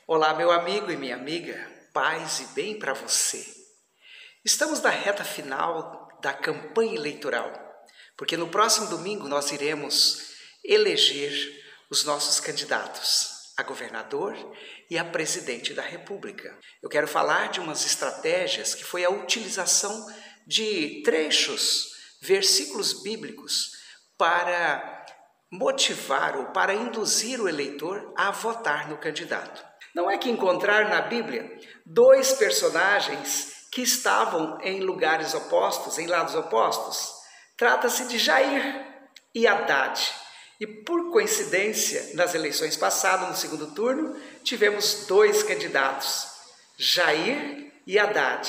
Olá, meu amigo e minha amiga, paz e bem para você. Estamos na reta final da campanha eleitoral, porque no próximo domingo nós iremos eleger os nossos candidatos a governador e a presidente da República. Eu quero falar de umas estratégias que foi a utilização de trechos, versículos bíblicos para motivar ou para induzir o eleitor a votar no candidato. Não é que encontrar na Bíblia dois personagens que estavam em lugares opostos, em lados opostos. Trata-se de Jair e Haddad. E por coincidência, nas eleições passadas, no segundo turno, tivemos dois candidatos, Jair e Haddad.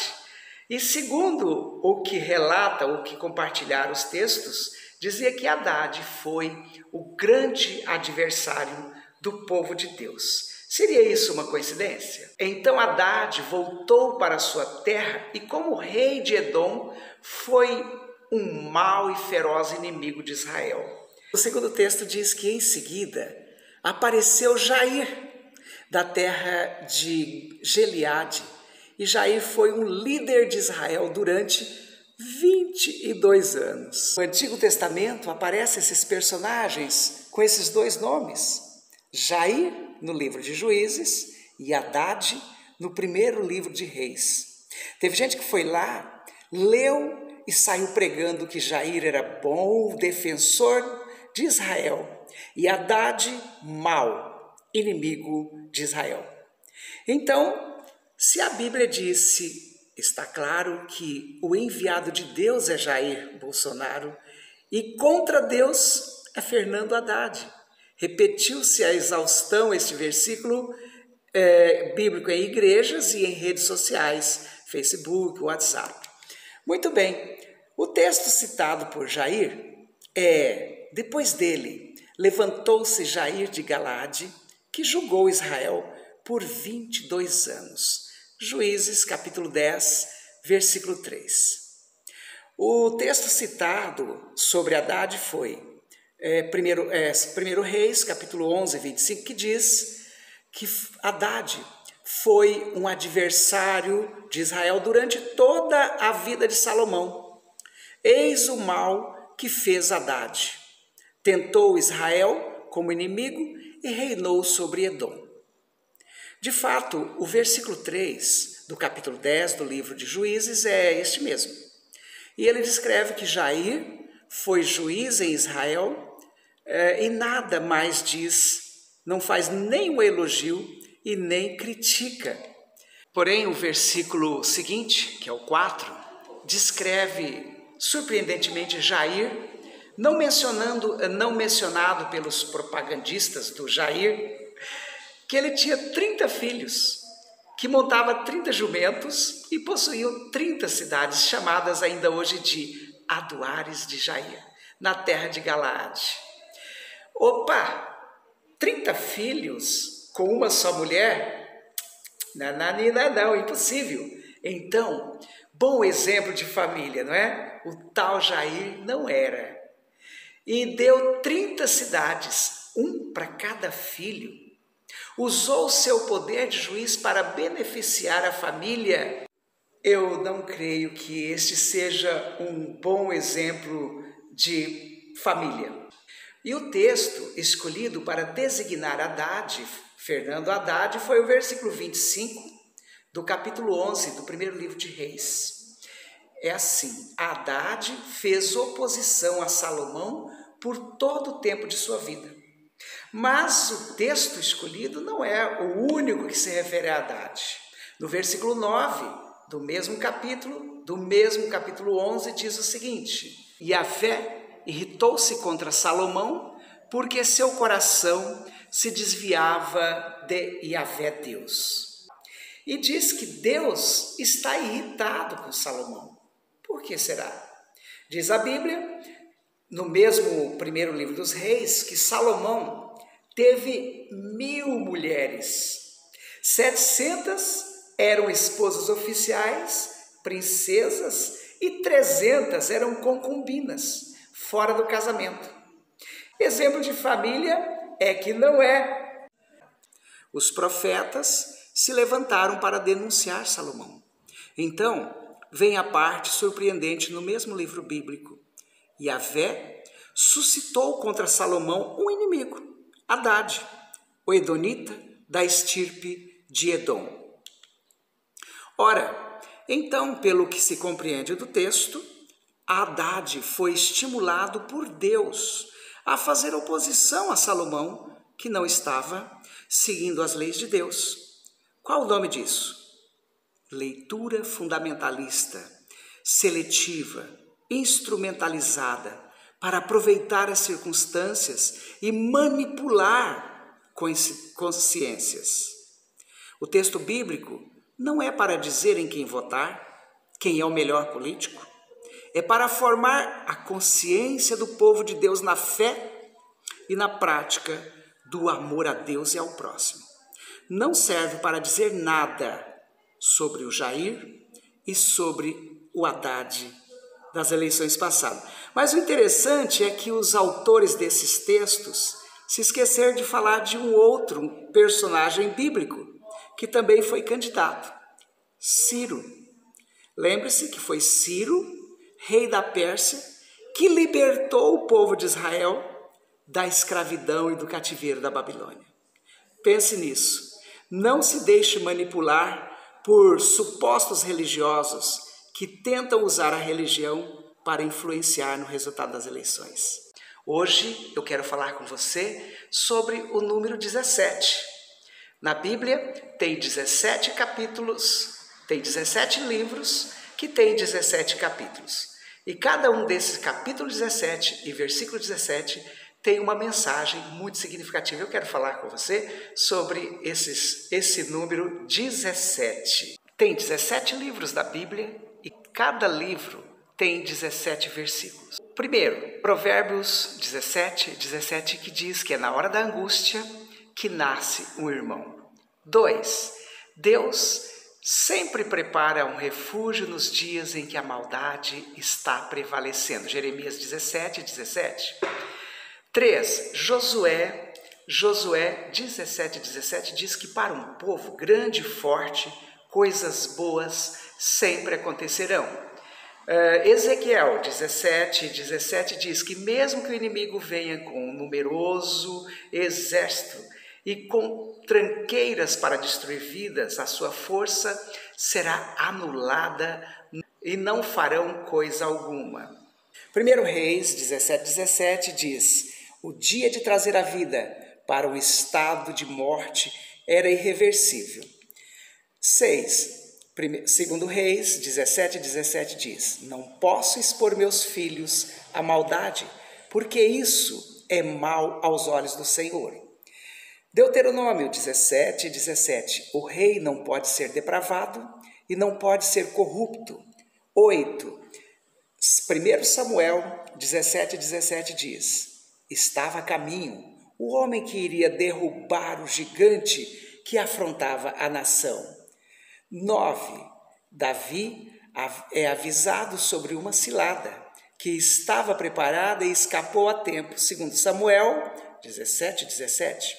E segundo o que relata, o que compartilharam os textos, dizia que Haddad foi o grande adversário do povo de Deus. Seria isso uma coincidência? Então Haddad voltou para sua terra e, como rei de Edom, foi um mau e feroz inimigo de Israel. O segundo texto diz que em seguida apareceu Jair, da terra de Gileade, e Jair foi um líder de Israel durante 22 anos. No Antigo Testamento aparecem esses personagens com esses dois nomes, Jair no livro de Juízes e Haddad no primeiro livro de Reis. Teve gente que foi lá, leu e saiu pregando que Jair era bom, defensor de Israel, e Haddad, mau, inimigo de Israel. Então, se a Bíblia disse, está claro que o enviado de Deus é Jair Bolsonaro e contra Deus é Fernando Haddad. Repetiu-se a exaustão este versículo bíblico em igrejas e em redes sociais, Facebook, WhatsApp. Muito bem, o texto citado por Jair depois dele, levantou-se Jair de Galaade, que julgou Israel por 22 anos. Juízes, capítulo 10, versículo 3. O texto citado sobre Haddad foi 1 Reis, capítulo 11, 25, que diz que Haddad foi um adversário de Israel durante toda a vida de Salomão. Eis o mal que fez Haddad. Tentou Israel como inimigo e reinou sobre Edom. De fato, o versículo 3 do capítulo 10 do livro de Juízes é este mesmo. E ele descreve que Jair foi juiz em Israel e nada mais diz, não faz nenhum elogio e nem critica. Porém, o versículo seguinte, que é o 4, descreve surpreendentemente Jair, não mencionado pelos propagandistas do Jair, que ele tinha 30 filhos, que montava 30 jumentos e possuíam 30 cidades, chamadas ainda hoje de Aduares de Jair, na terra de Galaade. Opa, 30 filhos com uma só mulher? Não, impossível. Então, bom exemplo de família, não é? O tal Jair não era. E deu 30 cidades, um para cada filho. Usou seu poder de juiz para beneficiar a família. Eu não creio que este seja um bom exemplo de família. E o texto escolhido para designar Haddad, Fernando Haddad, foi o versículo 25 do capítulo 11 do primeiro livro de Reis. É assim: Haddad fez oposição a Salomão por todo o tempo de sua vida. Mas o texto escolhido não é o único que se refere a Haddad. No versículo 9 do mesmo capítulo 11, diz o seguinte: Yahvé irritou-se contra Salomão porque seu coração se desviava de Yahvé Deus. E diz que Deus está irritado com Salomão. Por que será? Diz a Bíblia, no mesmo primeiro livro dos Reis, que Salomão teve 1000 mulheres. 700 eram esposas oficiais, princesas, e 300 eram concubinas, fora do casamento. Exemplo de família é que não é. Os profetas se levantaram para denunciar Salomão. Então, vem a parte surpreendente no mesmo livro bíblico. Yahvé suscitou contra Salomão um inimigo, Hadade, o edonita da estirpe de Edom. Ora, então, pelo que se compreende do texto, Hadade foi estimulado por Deus a fazer oposição a Salomão, que não estava seguindo as leis de Deus. Qual o nome disso? Leitura fundamentalista, seletiva, instrumentalizada para aproveitar as circunstâncias e manipular consciências. O texto bíblico não é para dizer em quem votar, quem é o melhor político. É para formar a consciência do povo de Deus na fé e na prática do amor a Deus e ao próximo. Não serve para dizer nada sobre o Jair e sobre o Haddad das eleições passadas. Mas o interessante é que os autores desses textos se esqueceram de falar de um outro personagem bíblico que também foi candidato, Ciro. Lembre-se que foi Ciro, rei da Pérsia, que libertou o povo de Israel da escravidão e do cativeiro da Babilônia. Pense nisso. Não se deixe manipular por supostos religiosos que tentam usar a religião para influenciar no resultado das eleições. Hoje eu quero falar com você sobre o número 17. Na Bíblia tem 17 capítulos, tem 17 livros que tem 17 capítulos. E cada um desses capítulo 17 e versículo 17 tem uma mensagem muito significativa. Eu quero falar com você sobre esse número 17. Tem 17 livros da Bíblia e cada livro tem 17 versículos. Primeiro, Provérbios 17, que diz que é na hora da angústia que nasce um irmão. 2, Deus sempre prepara um refúgio nos dias em que a maldade está prevalecendo. Jeremias 17. 3, Josué 17 diz que para um povo grande e forte, coisas boas sempre acontecerão. Ezequiel 17 diz que mesmo que o inimigo venha com um numeroso exército e com tranqueiras para destruir vidas, a sua força será anulada e não farão coisa alguma. 1 Reis 17 diz: o dia de trazer a vida para o estado de morte era irreversível. 6. 2 Reis 17 diz: não posso expor meus filhos à maldade, porque isso é mal aos olhos do Senhor. Deuteronômio 17, o rei não pode ser depravado e não pode ser corrupto. 8. 1 Samuel 17 diz: estava a caminho o homem que iria derrubar o gigante que afrontava a nação. 9. Davi é avisado sobre uma cilada que estava preparada e escapou a tempo, segundo Samuel 17.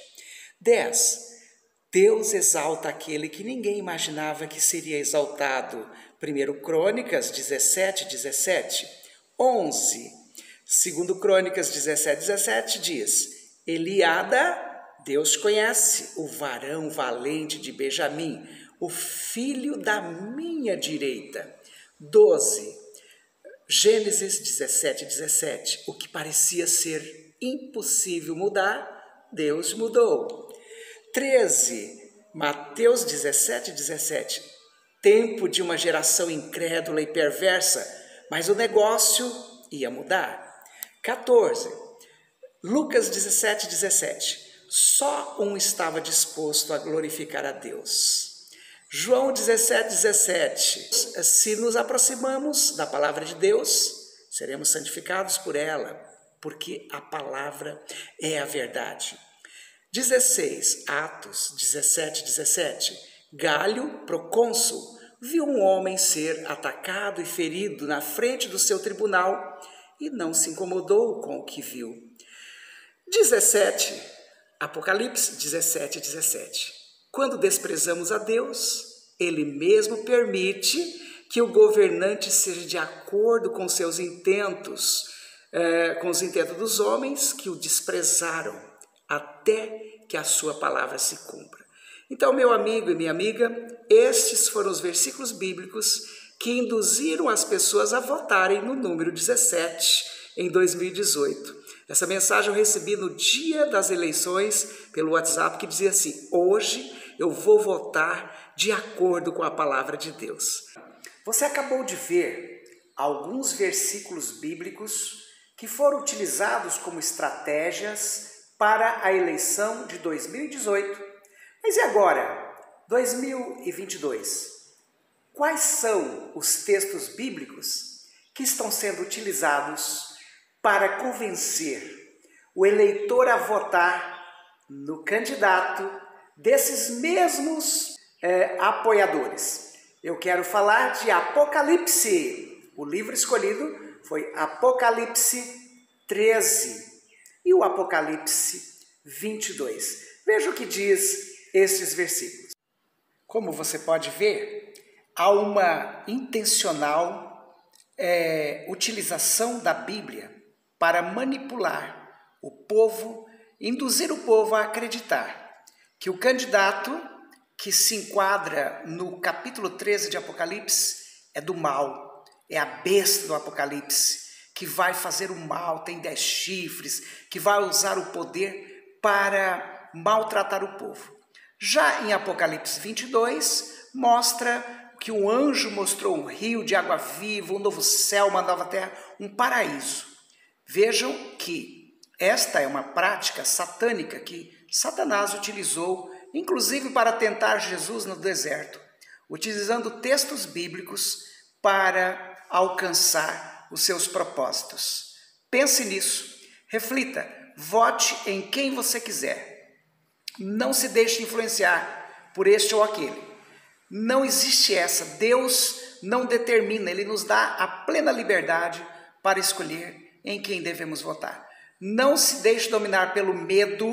10. Deus exalta aquele que ninguém imaginava que seria exaltado. 1 Crônicas 17. 11. 2 Crônicas 17 diz: Eliada, Deus conhece, o varão valente de Benjamim, o filho da minha direita. 12. Gênesis 17, o que parecia ser impossível mudar, Deus mudou. 13. Mateus 17, tempo de uma geração incrédula e perversa, mas o negócio ia mudar. 14. Lucas 17, só um estava disposto a glorificar a Deus. João 17, se nos aproximamos da palavra de Deus, seremos santificados por ela, porque a palavra é a verdade. 16, Atos 17, Galho, procônsul, viu um homem ser atacado e ferido na frente do seu tribunal e não se incomodou com o que viu. 17, Apocalipse 17, Quando desprezamos a Deus, Ele mesmo permite que o governante seja de acordo com seus intentos, com os intentos dos homens que o desprezaram, até que a sua palavra se cumpra. Então, meu amigo e minha amiga, estes foram os versículos bíblicos que induziram as pessoas a votarem no número 17 em 2018. Essa mensagem eu recebi no dia das eleições pelo WhatsApp, que dizia assim: hoje eu vou votar de acordo com a palavra de Deus. Você acabou de ver alguns versículos bíblicos que foram utilizados como estratégias para a eleição de 2018. Mas e agora, 2022? Quais são os textos bíblicos que estão sendo utilizados para convencer o eleitor a votar no candidato desses mesmos apoiadores? Eu quero falar de Apocalipse. O livro escolhido foi Apocalipse 13 e o Apocalipse 22. Veja o que diz estes versículos. Como você pode ver, há uma intencional utilização da Bíblia para manipular o povo, induzir o povo a acreditar que o candidato que se enquadra no capítulo 13 de Apocalipse é do mal, é a besta do Apocalipse, que vai fazer o mal, tem 10 chifres, que vai usar o poder para maltratar o povo. Já em Apocalipse 22, mostra que o anjo mostrou um rio de água viva, um novo céu, uma nova terra, um paraíso. Vejam que esta é uma prática satânica que Satanás utilizou, inclusive para tentar Jesus no deserto, utilizando textos bíblicos para alcançar os seus propósitos. Pense nisso, reflita, vote em quem você quiser. Não se deixe influenciar por este ou aquele. Não existe essa. Deus não determina, Ele nos dá a plena liberdade para escolher em quem devemos votar. Não se deixe dominar pelo medo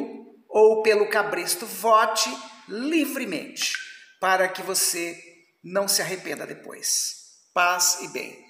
ou pelo cabresto. Vote livremente para que você não se arrependa depois. Paz e bem.